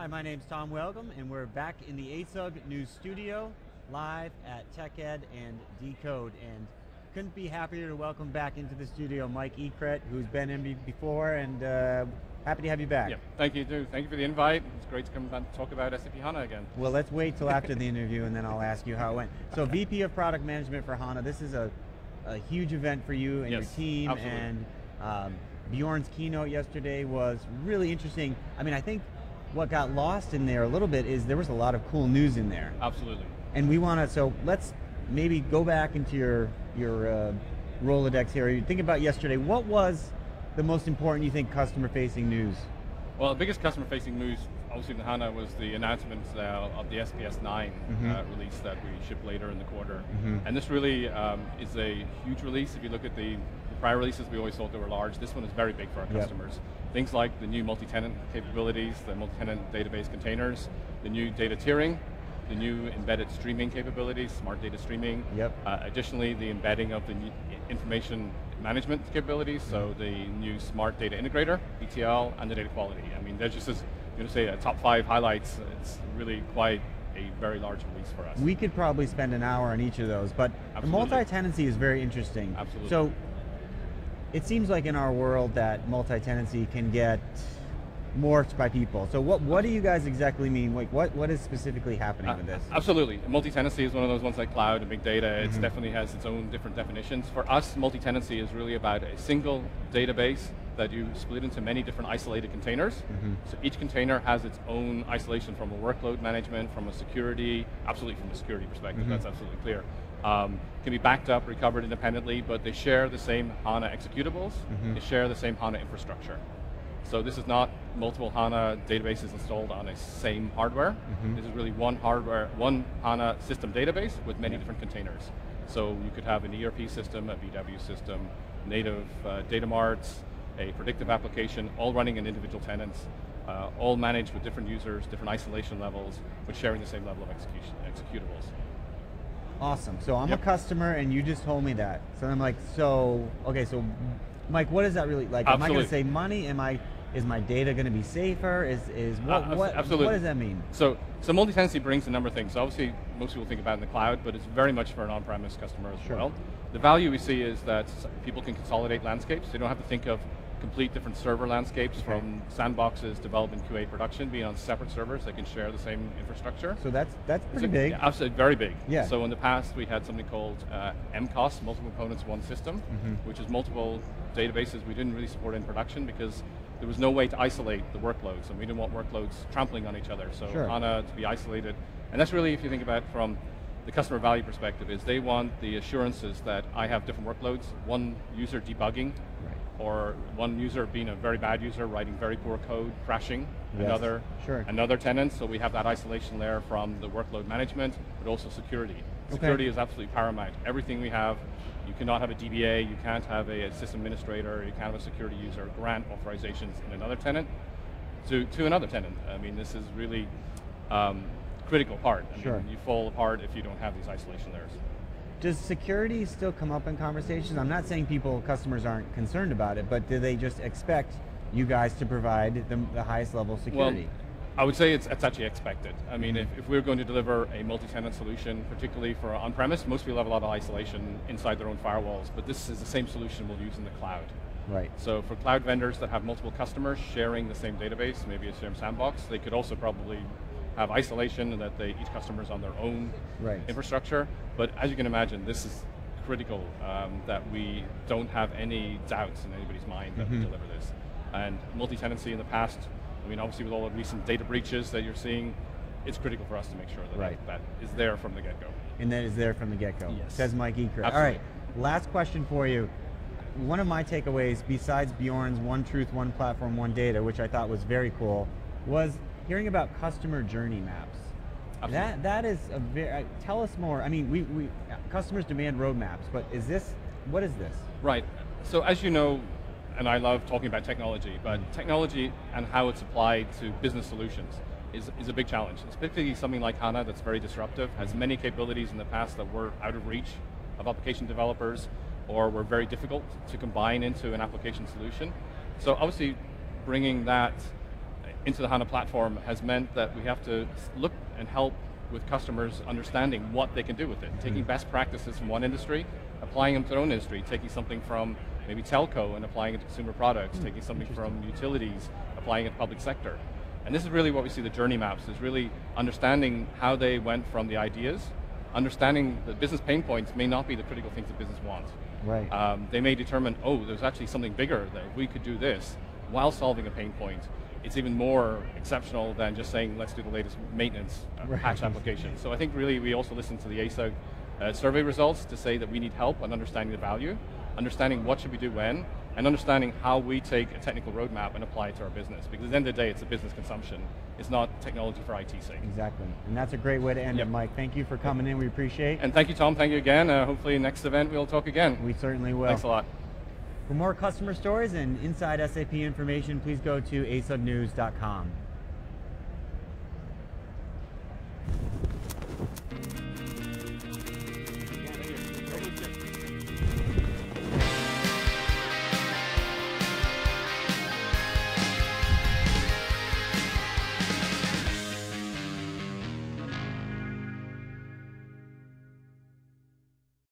my name's Tom Welcome, and we're back in the ASUG News Studio, live at TechEd and Decode. And couldn't be happier to welcome back into the studio Mike Eacrett, who's been in before, and happy to have you back. Yeah, thank you, too. Thank you for the invite. It's great to come back and talk about SAP HANA again. Well, let's wait till after the interview, and then I'll ask you how it went. So, VP of Product Management for HANA, this is a huge event for you and your team, absolutely. And Bjorn's keynote yesterday was really interesting. I mean, I think what got lost in there a little bit is there was a lot of cool news in there. Absolutely. And we want to, so let's maybe go back into your Rolodex here. You think about yesterday, what was the most important, you think, customer-facing news? Well, the biggest customer-facing news, obviously in HANA, was the announcement of the SPS 9 release that we ship later in the quarter. And this really is a huge release. If you look at the prior releases, we always thought they were large. This one is very big for our customers. Things like the new multi-tenant capabilities, the multi-tenant database containers, the new data tiering, the new embedded streaming capabilities, smart data streaming. Additionally, the embedding of the new information management capabilities, so the new smart data integrator, ETL, and the data quality. I mean, there's just, top 5 highlights. It's really quite a very large release for us. We could probably spend an hour on each of those, but the multi-tenancy is very interesting. Absolutely. So, it seems like in our world that multi-tenancy can get morphed by people. So what do you guys exactly mean? Like what is specifically happening with this? Absolutely. Multi-tenancy is one of those ones like cloud and big data. It definitely has its own different definitions. For us, multi-tenancy is really about a single database that you split into many different isolated containers. So each container has its own isolation from a workload management, from a security, absolutely from a security perspective, that's absolutely clear. Can be backed up, recovered independently, but they share the same HANA executables, they share the same HANA infrastructure. So this is not multiple HANA databases installed on a same hardware. This is really one HANA system database with many different containers. So you could have an ERP system, a BW system, native data marts, a predictive application, all running in individual tenants, all managed with different users, different isolation levels, but sharing the same level of executables. Awesome. So I'm a customer, and you just told me that. So I'm like, okay, so Mike, what is that really like? Am I going to save money? Is my data going to be safer? What does that mean? So multi-tenancy brings a number of things. So obviously, most people think about it in the cloud, but it's very much for an on-premise customer as well. The value we see is that people can consolidate landscapes. They don't have to think of complete different server landscapes from sandboxes, development, QA, production, being on separate servers. They can share the same infrastructure. So that's pretty big. Yeah, absolutely, very big. Yeah. So in the past, we had something called MCOS, multiple components, one system, which is multiple databases we didn't really support in production because there was no way to isolate the workloads, and we didn't want workloads trampling on each other. So HANA to be isolated. And that's really, if you think about it from the customer value perspective, is they want the assurances that I have different workloads, one user debugging, or one user being a very bad user, writing very poor code, crashing, another tenant, so we have that isolation layer from the workload management, but also security. Security is absolutely paramount. Everything we have, you cannot have a DBA, you can't have a system administrator, you can't have a security user grant authorizations in another tenant to another tenant. I mean, this is really critical part. I mean, you fall apart if you don't have these isolation layers. Does security still come up in conversations? I'm not saying customers aren't concerned about it, but do they just expect you guys to provide the highest level of security? Well, I would say it's actually expected. I mean, if we're going to deliver a multi-tenant solution, particularly for on-premise, most people have a lot of isolation inside their own firewalls, but this is the same solution we'll use in the cloud. So for cloud vendors that have multiple customers sharing the same database, maybe a same sandbox, they could also probably have isolation and that each customer is on their own infrastructure. But as you can imagine, this is critical that we don't have any doubts in anybody's mind that we deliver this. And multi-tenancy in the past, I mean, obviously with all the recent data breaches that you're seeing, it's critical for us to make sure that that is there from the get-go. And that is there from the get-go, says Mike Eacrett. Absolutely. All right, last question for you. One of my takeaways, besides Bjorn's One Truth, One Platform, One Data, which I thought was very cool, was hearing about customer journey maps. That is a very, tell us more. I mean, we customers demand roadmaps, but what is this? Right, so as you know, and I love talking about technology, but technology and how it's applied to business solutions is a big challenge. It's particularly something like HANA that's very disruptive, has many capabilities in the past that were out of reach of application developers, or were very difficult to combine into an application solution. So obviously, bringing that into the HANA platform has meant that we have to look and help with customers understanding what they can do with it, taking best practices from one industry, applying them to their own industry, taking something from maybe telco and applying it to consumer products, taking something from utilities, applying it to public sector. And this is really what we see the journey maps, is really understanding how they went from the ideas, understanding that business pain points may not be the critical things that business wants. Right. They may determine, oh, there's actually something bigger, that if we could do this while solving a pain point, it's even more exceptional than just saying, let's do the latest maintenance patch application. So I think really we also listen to the ASAG survey results to say that we need help on understanding the value, understanding what should we do when, and understanding how we take a technical roadmap and apply it to our business. Because at the end of the day, it's a business consumption. It's not technology for IT's sake. Exactly, and that's a great way to end it, Mike. Thank you for coming in, we appreciate it. And thank you, Tom, thank you again. Hopefully next event we'll talk again. We certainly will. Thanks a lot. For more customer stories and inside SAP information, please go to asagnews.com.